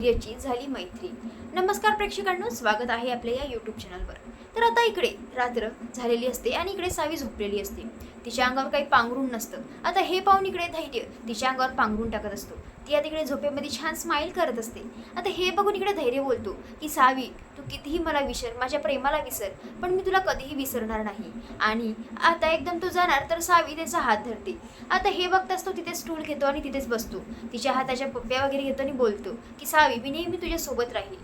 याची झाली मैत्री. नमस्कार प्रेक्षकांनो, स्वागत आहे आपल्या या यूट्यूब चॅनलवर. तर आता इकडे रात्र झालेली असते आणि इकडे सावी झोपलेली असते. तिच्या अंगावर काही पांघरून नसतं. आता हे पाहून इकडे धैर्य तिच्या अंगावर पांघरून टाकत असतो. ती आता इकडे झोपेमध्ये छान स्माईल करत असते. आता हे बघून इकडे धैर्य बोलतो की सावी, तू कितीही मला विसर, माझ्या प्रेमाला विसर, पण मी तुला कधीही विसरणार नाही. आणि आता एकदम तू जाणार तर सावी त्याचा हात धरते. आता हे बघताच तो तिथे स्टूल घेतो आणि तिथेच बसतो. तिच्या हाताच्या पप्प्या वगैरे घेतो आणि बोलतो की सावी, मी नेहमी तुझ्यासोबत राहील.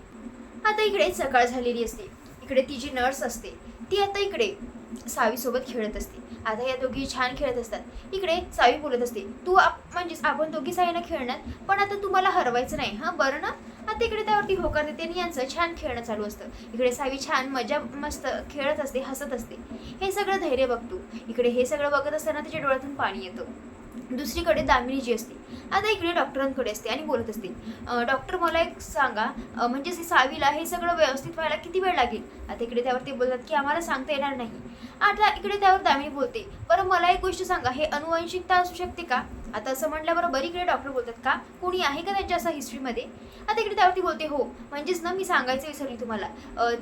आता इकडे सकाळ झालेली असते. इकडे ती जी नर्स असते ती आता इकडे सावीसोबत खेळत असते. आता या दोघी छान खेळत असतात. इकडे सावी बोलत असते, म्हणजेच आपण दोघी साईनं खेळणार, पण आता तुम्हाला हरवायचं नाही, हां बरं ना. आता इकडे त्यावरती होकार देते आणि यांचं छान खेळणं चालू असतं. इकडे सावी छान मजा मस्त खेळत असते, हसत असते. हे सगळं धैर्य बघतो. इकडे हे सगळं बघत असताना तिच्या डोळ्यातून पाणी येतं. दुसरीकडे दामिनी जी असते आता इकडे डॉक्टरांकडे असते आणि बोलत असते, डॉक्टर मला एक सांगा, म्हणजे सावीला हे सगळं व्यवस्थित व्हायला किती वेळ लागेल. आता इकडे त्यावर ते बोलतात की आम्हाला सांगता येणार नाही. आता इकडे त्यावर दामिनी बोलते, बरं मला एक गोष्ट सांगा, हे अनुवंशिकता असू शकते का. आता असं म्हटल्याबरोबर इकडे डॉक्टर बोलतात, का कोणी आहे का त्यांच्या असं हिस्ट्रीमध्ये. आता इकडे त्यावरती बोलते, हो म्हणजेच ना, मी सांगायचं विसरली तुम्हाला,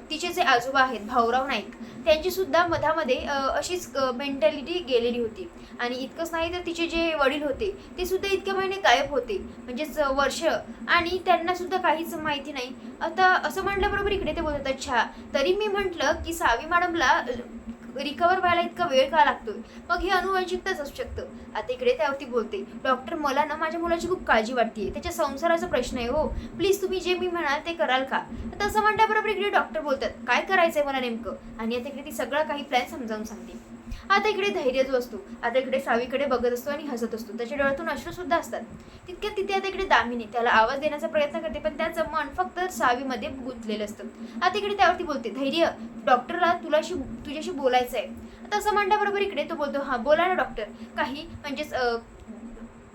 तिचे जे आजोबा आहेत भाऊराव नाईक, त्यांची सुद्धा मधामध्ये अशीच मेंटॅलिटी गेलेली होती. आणि इतकंच नाही तर तिचे जे वडील होते ते सुद्धा इतके महिने गायब होते, म्हणजेच वर्ष, आणि त्यांना सुद्धा काहीच माहिती नाही. आता असं म्हटल्याबरोबर इकडे ते बोलतात, अच्छा तरी मी म्हटलं की सावी मॅडमला रिकवर व्हायला इतका वेळ का लागतोय, मग हे अनुवंशिकताच असू शकतं. आता इकडे त्यावरती बोलते, डॉक्टर मला ना माझ्या मुलाची खूप काळजी वाटते, त्याच्या संसाराचा प्रश्न आहे, हो प्लीज तुम्ही जे मी म्हणाल ते कराल का. आता असं म्हटल्याबरोबर इकडे डॉक्टर बोलतात, काय करायचंय मला नेमकं. आणि आता इकडे ती सगळं काही प्लॅन समजावून सांगते. आता इकडे धैर्य जो असतो आता इकडे सावीकडे बघत असतो आणि हसत असतो. त्याच्या डोळ्यातून अश्रू सुद्धा असतात. तितक्यात तिथे आता इकडे दामिनी त्याला आवाज देण्याचा प्रयत्न करते, पण त्याचं मन फक्त सावीमध्ये गुंतलेलं असतं. आता इकडे त्यावरती बोलते, धैर्य डॉक्टरला तुझ्याशी बोलायचं आहे. आता असं म्हणल्याबरोबर इकडे तो बोलतो, हां बोला ना डॉक्टर, काही म्हणजेच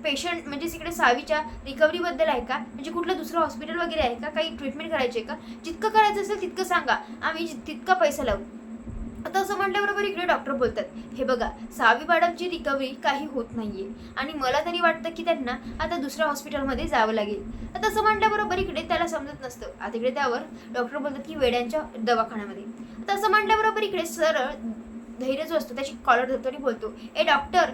पेशंट म्हणजेच इकडे सावीच्या रिकव्हरीबद्दल आहे का, म्हणजे कुठलं दुसरं हॉस्पिटल वगैरे आहे का, काही ट्रीटमेंट करायची आहे का, जितकं करायचं असेल तितकं सांगा, आम्ही तितका पैसा लावू. आता असं म्हटल्याबरोबर इकडे डॉक्टर बोलतात, हे बघा सावी मॅडमची रिकव्हरी काही होत नाहीये आणि मला तरी वाटतं की त्यांना आता दुसऱ्या हॉस्पिटलमध्ये जावं लागेल. आता असं म्हटल्याबरोबर इकडे त्याला समजत नसतं. आता इकडे त्यावर डॉक्टर बोलतात की वेड्यांच्या दवाखान्यामध्ये. आता असं म्हटल्याबरोबर इकडे सरळ धैर्य जो असतो त्याची कॉलर धरतो आणि बोलतो, ए डॉक्टर,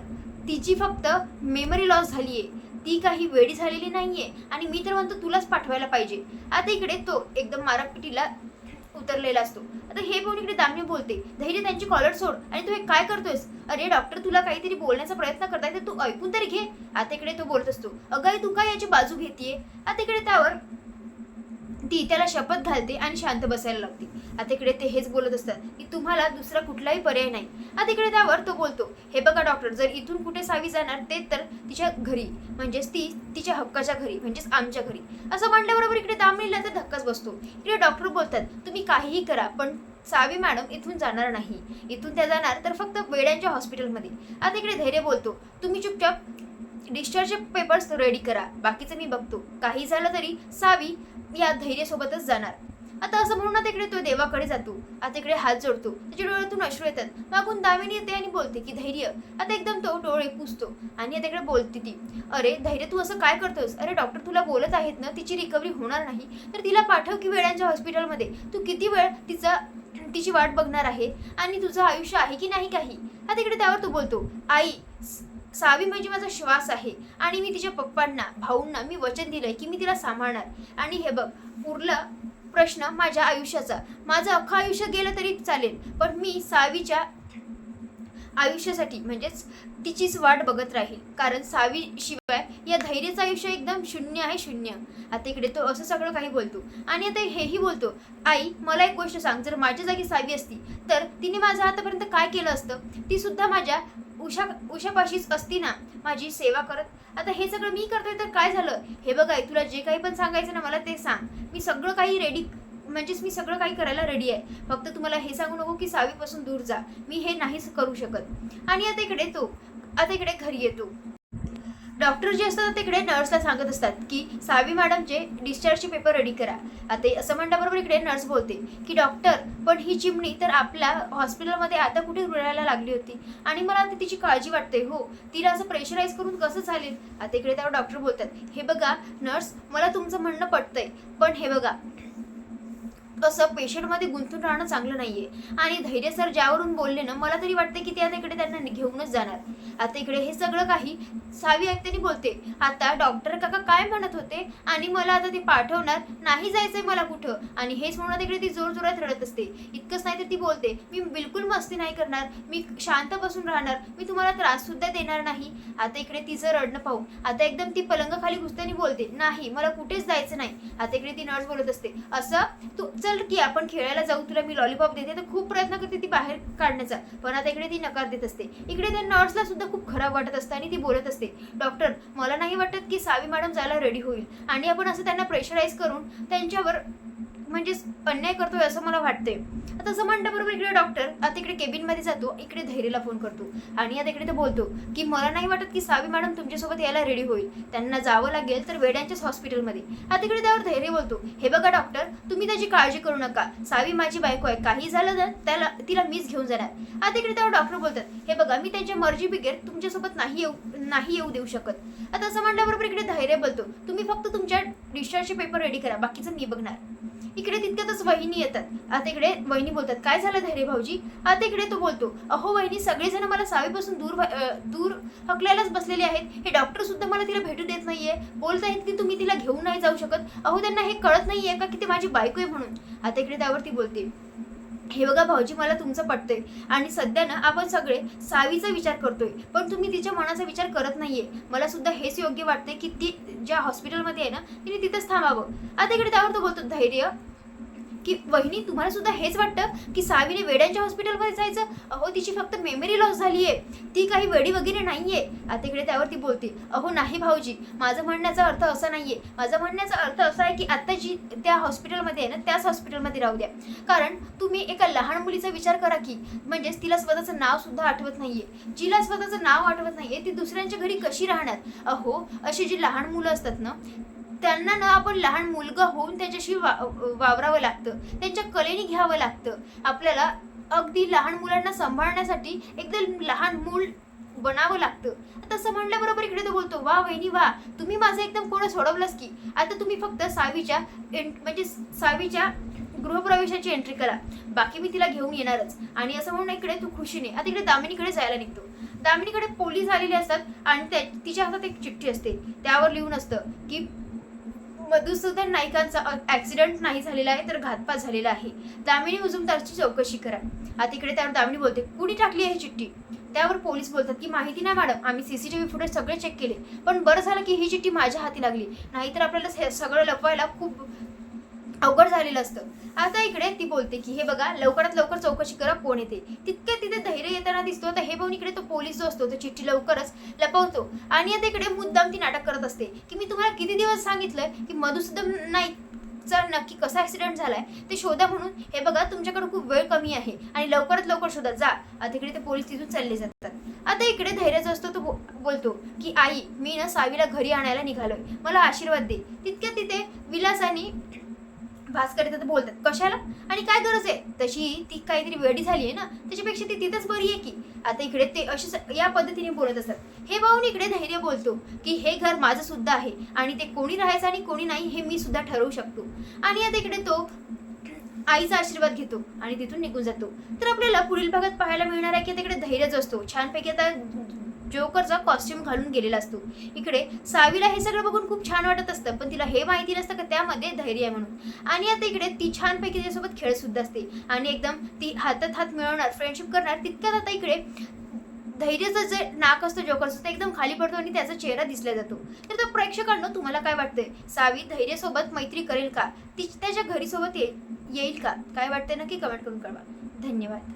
तिची फक्त मेमरी लॉस झालीये, ती काही वेडी झालेली नाहीये आणि मी तर म्हणतो तुलाच पाठवायला पाहिजे. आता इकडे तो एकदम मारापिटीला उतरलेला असतो. आता हे बोलून इकडे दामिनी बोलते, धैर्य त्यांची कॉलर सोड आणि तू हे काय करतोयस. अरे डॉक्टर तुला काहीतरी बोलण्याचा प्रयत्न करताय तर तू ऐकून तरी घे. आता इकडे तो बोलत असतो, अगं तू काय याची बाजू घेतीये. आता इकडे त्यावर ती त्याला शपथ घालते आणि शांत बसायला लागते. आता इकडे ते हेच बोलत असतात की तुम्हाला दुसरा कुठलाही पर्याय नाही. आता इकडे त्यावर तो बोलतो, हे बघा डॉक्टर, जर इथून कुठे सावी जाणार ते तर तिच्या घरी, म्हणजेच ती तिच्या हक्काच्या घरी, म्हणजेच आमच्या घरी. असं म्हटल्याबरोबर इकडे दामिनीला तर धक्काच बसतो. इकडे डॉक्टर बोलतात, तुम्ही काहीही करा पण सावी मॅडम इथून जाणार नाही. इथून त्या जाणार तर फक्त वेड्यांच्या हॉस्पिटलमध्ये. आता इकडे धैर्य बोलतो, तुम्ही चुपचाप डिस्चार्जचे पेपर्स रेडी करा, बाकीचं मी बघतो. काही झालं तरी सावी या धैर्यासोबतच जाणार. आता असं म्हणून आता इकडे तो देवाकडे जातो. आता इकडे हात जोडतो, त्याच्या डोळ्यातून अश्रू येतात. मागून दामिनी येते आणि बोलते की धैर्य. आता एकदम तो डोळे पुसतो आणि आता इकडे बोलते ती, अरे धैर्य तू असं काय करतोस. अरे डॉक्टर तुला बोलत आहेत ना तिची रिकव्हरी होणार नाही, तर तिला पाठव की वेळांच्या हॉस्पिटलमध्ये. तू किती वेळ तिची वाट बघणार आहे आणि तुझं आयुष्य आहे की नाही काही. आता इकडे त्यावर तो बोलतो, आई सावी म्हणजे माझा श्वास आहे आणि मी तिच्या पप्पांना भाऊंना मी वचन दिलंय की मी तिला सांभाळणार. आणि हे बघ पुरला प्रश्न माझ्या आयुष्याचा, माझं अख्खं आयुष्य गेलं तरी चालेल, पण मी सावीच्या आयुष्यासाठी म्हणजेच तिचीच वाट बघत राहील, कारण सावी शिवाय या धैर्याचं आयुष्य एकदम शून्य आहे, शून्य. आता इकडे तो असं सगळं काही बोलतो आणि आता हेही बोलतो, आई मला एक गोष्ट सांग, जर माझ्या जागी सावी असती तर तिने माझं आतापर्यंत काय केलं असतं. ती सुद्धा माझ्या उषापाशीच असती ना, माझी सेवा करत. आता हे सगळं मी करतोय तर काय झालं. हे बघ आई, तुला जे काही पण सांगायचं ना मला ते सांग, मी सगळं काही रेडी, म्हणजेच मी सगळं काही करायला रेडी आहे. फक्त तुम्हाला हे सांगू नको की सावीपासून दूर जा, मी हे नाहीच करू शकत. आणि आता इकडे घरी येतो. डॉक्टर जे असतात तिकडे नर्सला सांगत असतात की सावी मॅडमचे डिस्चार्जचे पेपर रेडी करा. आता असं म्हणल्याबरोबर इकडे नर्स बोलते की डॉक्टर, पण ही चिमणी तर आपल्या हॉस्पिटलमध्ये आता कुठे रुळायला लागली होती आणि मला आता तिची काळजी वाटते. हो, तिला असं प्रेशराईज करून कसं चालेल. आता इकडे त्यावर डॉक्टर बोलतात, हे बघा नर्स, मला तुमचं म्हणणं पटतंय, पण हे बघा तसं पेशंटमध्ये गुंतून राहणं चांगलं नाहीये. आणि धैर्य सर ज्यावरून बोलले ना, मला तरी वाटते की ते आता इकडे त्यांना घेऊनच जाणार. आता इकडे हे सगळं काही सावी ऐकताना बोलते, आता डॉक्टर काका काय म्हणत होते आणि मला आता ते पाठवणार नाही, जायचंय मला कुठं. आणि हेच म्हणून तिकडे ती जोर जोरात रडत असते. इतकंच नाही तर ती बोलते, मी बिलकुल मस्ती नाही करणार, मी शांत बसून राहणार, मी तुम्हाला त्रास सुद्धा देणार नाही. आता इकडे तिचं रडणं पाहून आता एकदम ती पलंगाखाली घुसताना बोलते, नाही मला कुठेच जायचं नाही. आता इकडे ती नर्स बोलत असते, असं तू चल की आपण खेळायला जाऊ, तुला मी लॉलीपॉप देते. तर खूप प्रयत्न करते ती बाहेर काढण्याचा, पण आता इकडे ती नकार देत असते. इकडे त्या नर्सला सुद्धा खूप खराब वाटत असतं आणि ती बोलत असते, डॉक्टर मला नाही वाटत की सावी मॅडम जायला रेडी होईल आणि आपण असं त्यांना प्रेशराईज करून त्यांच्यावर म्हणजे अन्याय करतोय असं मला वाटते. आता असं म्हणल्याबरोबर इकडे डॉक्टर आता इकडे केबिनमध्ये जातो, इकडे धैर्यला फोन करतो आणि आता इकडे तो बोलतो की मला नाही वाटत की सावी मॅडम तुमच्यासोबत यायला रेडी होईल, त्यांना जावं लागेल तर वेड्यांच्याच हॉस्पिटलमध्ये. आता इकडे त्यावर धैर्य बोलतो, हे बघा डॉक्टर, तुम्ही त्याची काळजी करू नका, सावी माझी बायको आहे, काही झालं तर तिला मीच घेऊन जाणार. आता इकडे त्यावर डॉक्टर बोलतात, हे बघा मी त्यांच्या मर्जी बिगेर तुमच्यासोबत नाही येऊ देऊ शकत. आता असं म्हणल्याबरोबर इकडे धैर्य बोलतो, तुम्ही फक्त तुमच्या डिस्चार्जचे पेपर रेडी करा, बाकीचं मी बघणार. इकडे तितक्यातच वहिनी येतात. आता इकडे वहिनी बोलतात, काय झालं धैर्य भाऊजी. आता इकडे तो बोलतो, अहो वहिनी, सगळेजण मला सावीपासून दूर हकलायलाच बसलेले आहेत, हे डॉक्टर सुद्धा मला तिला भेटू देत नाहीये, बोलतायत की तुम्ही तिला घेऊन नाही जाऊ शकत. अहो त्यांना हे कळत नाहीये का की ते माझी बायको आहे म्हणून. आता इकडे त्यावरती बोलते, हे बघा भाऊजी, मला तुमचं पटतंय आणि सध्या ना आपण सगळे सावीचा विचार करतोय, पण तुम्ही तिच्या मनाचा विचार करत नाहीये. मला सुद्धा हेच योग्य वाटतंय की ती ज्या हॉस्पिटलमध्ये आहे ना तिने तिथंच थांबावं. आता इकडे त्यावर तो बोलतो धैर्य की वहिनी, तुम्हाला सुद्धा हेच वाटतं की सावीने वेड्यांच्या हॉस्पिटलमध्ये जायचं. अहो तिची फक्त मेमरी लॉस झाली आहे, ती काही वेडी वगैरे नाहीये. आता इकडे त्यावरती बोलते, अहो नाही भाऊजी, माझं म्हणण्याचा अर्थ असा नाहीये, माझा म्हणण्याचा अर्थ असा आहे की आता जी त्या हॉस्पिटलमध्ये आहे ना त्याच हॉस्पिटलमध्ये राहू द्या. कारण तुम्ही एका लहान मुलीचा विचार करा की, म्हणजेच तिला स्वतःचं नाव सुद्धा आठवत नाहीये, जिला स्वतःचं नाव आठवत नाहीये ती दुसऱ्यांच्या घरी कशी राहणार. अहो अशी जी लहान मुलं असतात ना त्यांना ना आपण लहान मुलगा होऊन त्याच्याशी वावरावं लागतं, त्यांच्या कलेने घ्यावं लागतं. आपल्याला अगदी लहान मुलांना सांभाळण्यासाठी एकदम लहान मूल बनावं लागतं. तसं म्हणल्याबरोबर इकडे तो बोलतो, वा वहिनी वा, तुम्ही माझं एकदम कोण सोडवलंच की. आता तुम्ही फक्त सावीच्या गृहप्रवेशाची एंट्री करा, बाकी मी तिला घेऊन येणारच. आणि असं म्हणून इकडे तू खुशीने आता इकडे दामिनीकडे जायला निघतो. दामिनीकडे पोलीस आलेले असतात आणि तिच्या हातात एक चिठ्ठी असते, त्यावर लिहून असतं की मधुसूदन नाईकांचा ऍक्सिडेंट नाही झालेला आहे तर घातपात झालेला आहे, दामिनी मुजुमदारची चौकशी करा. आता इकडे त्यावर दामिनी बोलते, कुणी टाकली आहे चिठ्ठी. त्यावर पोलीस बोलतात की माहिती नाही मॅडम, आम्ही सीसीटीव्ही फुटेज सगळे चेक केले, पण बरं झालं की ही चिठ्ठी माझ्या हाती लागली, नाहीतर आपल्याला सगळं लपवायला खूप अवघड झालेलं असतं. आता इकडे ती बोलते की हे बघा, लवकरात लवकर चौकशी करा कोण येते. तितक्या तिथे धैर्य येताना दिसतो. आता हे पाहून इकडे तो पोलीस जो असतो तो चिठ्ठी लवकरच लपवतो आणि आता इकडे मुद्दाम ती नाटक करत असते की मी तुम्हाला किती दिवस सांगितलंय की मधुसूदन नाईकचा नक्की कसा ऍक्सिडेंट झालाय ते शोधा म्हणून. हे बघा तुमच्याकडे खूप वेळ कमी आहे आणि लवकरात लवकर शोधा, जा. आता इकडे ते पोलीस तिथून चालले जातात. आता इकडे धैर्य जो असतो तो बोलतो की आई, मी ना सावीला घरी आणायला निघालोय, मला आशीर्वाद दे. तितक्या तिथे विलास आणि भास्कर येतात, बोलतात कशाला आणि काय गरज आहे, तशी ती काहीतरी वेडी झाली आहे ना, त्याच्यापेक्षा ती तिथंच बरी आहे की. आता इकडे ते अशी या पद्धतीने बोलत असतात. हे पाहून इकडे धैर्य बोलतो की हे घर माझं सुद्धा आहे आणि ते कोणी राहायचं आणि कोणी नाही हे मी सुद्धा ठरवू शकतो. आणि आता इकडे तो आईचा आशीर्वाद घेतो आणि तिथून निघून जातो. तर आपल्याला पुढील भागात पाहायला मिळणार आहे की तिकडे धैर्यच असतो, छानपैकी आता जोकरचा कॉस्ट्युम घालून गेलेला असतो. इकडे सावीला हे सगळं बघून खूप छान वाटत असतं, पण तिला हे माहिती नसतं की त्यामध्ये धैर्य आहे म्हणून. आणि आता इकडे ती छानपैकी त्याच्यासोबत खेळत सुद्धा असते आणि एकदम ती हातात हात मिळवणार, फ्रेंडशिप करणार. तितक्यात आता इकडे धैर्याचं जे नाक असतं जोकरचं ते एकदम खाली पडतो आणि त्याचा चेहरा दिसला जातो. तर त्या प्रेक्षकांनो, तुम्हाला काय वाटतंय, सावी धैर्यसोबत मैत्री करेल का, ती त्याच्या घरी सोबत येईल का, काय वाटतंय नक्की कमेंट करून कळवा. धन्यवाद.